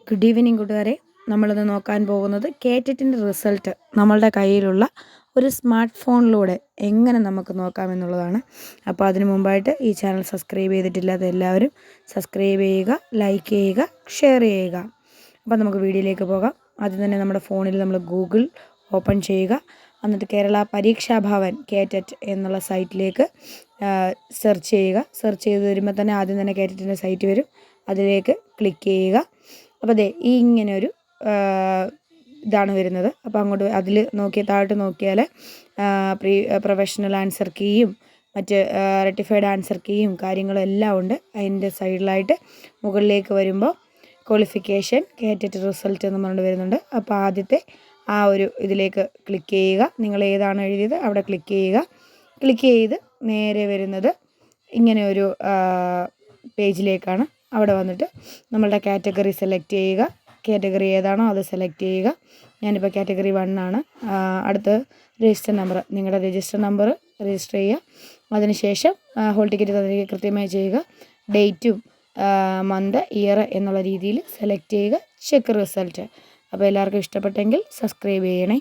Good evening കൂട്ടുകാരെ. നമ്മളിന്ന് നോക്കാൻ പോകുന്നത് കേറ്ററ്റിൻ്റെ റിസൾട്ട് നമ്മളുടെ കയ്യിലുള്ള ഒരു സ്മാർട്ട് ഫോണിലൂടെ എങ്ങനെ നമുക്ക് നോക്കാമെന്നുള്ളതാണ്. അപ്പോൾ അതിനു മുമ്പായിട്ട് ഈ ചാനൽ സബ്സ്ക്രൈബ് ചെയ്തിട്ടില്ലാത്ത എല്ലാവരും സബ്സ്ക്രൈബ് ചെയ്യുക, ലൈക്ക് ചെയ്യുക, ഷെയർ ചെയ്യുക. അപ്പോൾ നമുക്ക് വീഡിയോയിലേക്ക് പോകാം. ആദ്യം തന്നെ നമ്മുടെ ഫോണിൽ നമ്മൾ ഗൂഗിൾ ഓപ്പൺ ചെയ്യുക. എന്നിട്ട് കേരള പരീക്ഷാ ഭവൻ കേറ്ററ്റ് എന്നുള്ള സൈറ്റിലേക്ക് സെർച്ച് ചെയ്യുക. സെർച്ച് ചെയ്ത് വരുമ്പോൾ തന്നെ ആദ്യം തന്നെ കേറ്ററ്റിൻ്റെ സൈറ്റ് വരും. അതിലേക്ക് ക്ലിക്ക് ചെയ്യുക. അപ്പോൾ അതെ ഈ ഇങ്ങനെയൊരു ഇതാണ് വരുന്നത്. അപ്പോൾ അങ്ങോട്ട് അതിൽ താഴോട്ട് നോക്കിയാൽ പ്രൊഫഷണൽ ആൻസർ കീയും മറ്റ് റെക്ടിഫൈഡ് ആൻസർ കീയും കാര്യങ്ങളും എല്ലാം ഉണ്ട്. അതിൻ്റെ സൈഡിലായിട്ട് മുകളിലേക്ക് വരുമ്പോൾ ക്വാളിഫിക്കേഷൻ കേറ്ററ്റ് റിസൾട്ട് എന്ന് പറഞ്ഞിട്ട് വരുന്നുണ്ട്. അപ്പോൾ ആദ്യത്തെ ആ ഒരു ഇതിലേക്ക് ക്ലിക്ക് ചെയ്യുക. നിങ്ങൾ ഏതാണ് എഴുതിയത് അവിടെ ക്ലിക്ക് ചെയ്യുക. ക്ലിക്ക് ചെയ്ത് നേരെ വരുന്നത് ഇങ്ങനെ ഒരു പേജിലേക്കാണ്. അവിടെ വന്നിട്ട് നമ്മളുടെ കാറ്റഗറി സെലക്ട് ചെയ്യുക. കാറ്റഗറി ഏതാണോ അത് സെലക്ട് ചെയ്യുക. ഞാനിപ്പോൾ കാറ്റഗറി 1 ആണ്. അടുത്ത് രജിസ്റ്റർ നമ്പർ, നിങ്ങളുടെ രജിസ്റ്റർ നമ്പർ രജിസ്റ്റർ ചെയ്യുക. അതിനുശേഷം ഹോൾ ടിക്കറ്റ് തന്നിരിക്കുക കൃത്യമായി ചെയ്യുക. ഡേറ്റും മന്ത് ഇയർ എന്നുള്ള രീതിയിൽ സെലക്ട് ചെയ്യുക. Check result. അപ്പോൾ എല്ലാവർക്കും ഇഷ്ടപ്പെട്ടെങ്കിൽ സബ്സ്ക്രൈബ് ചെയ്യണേ.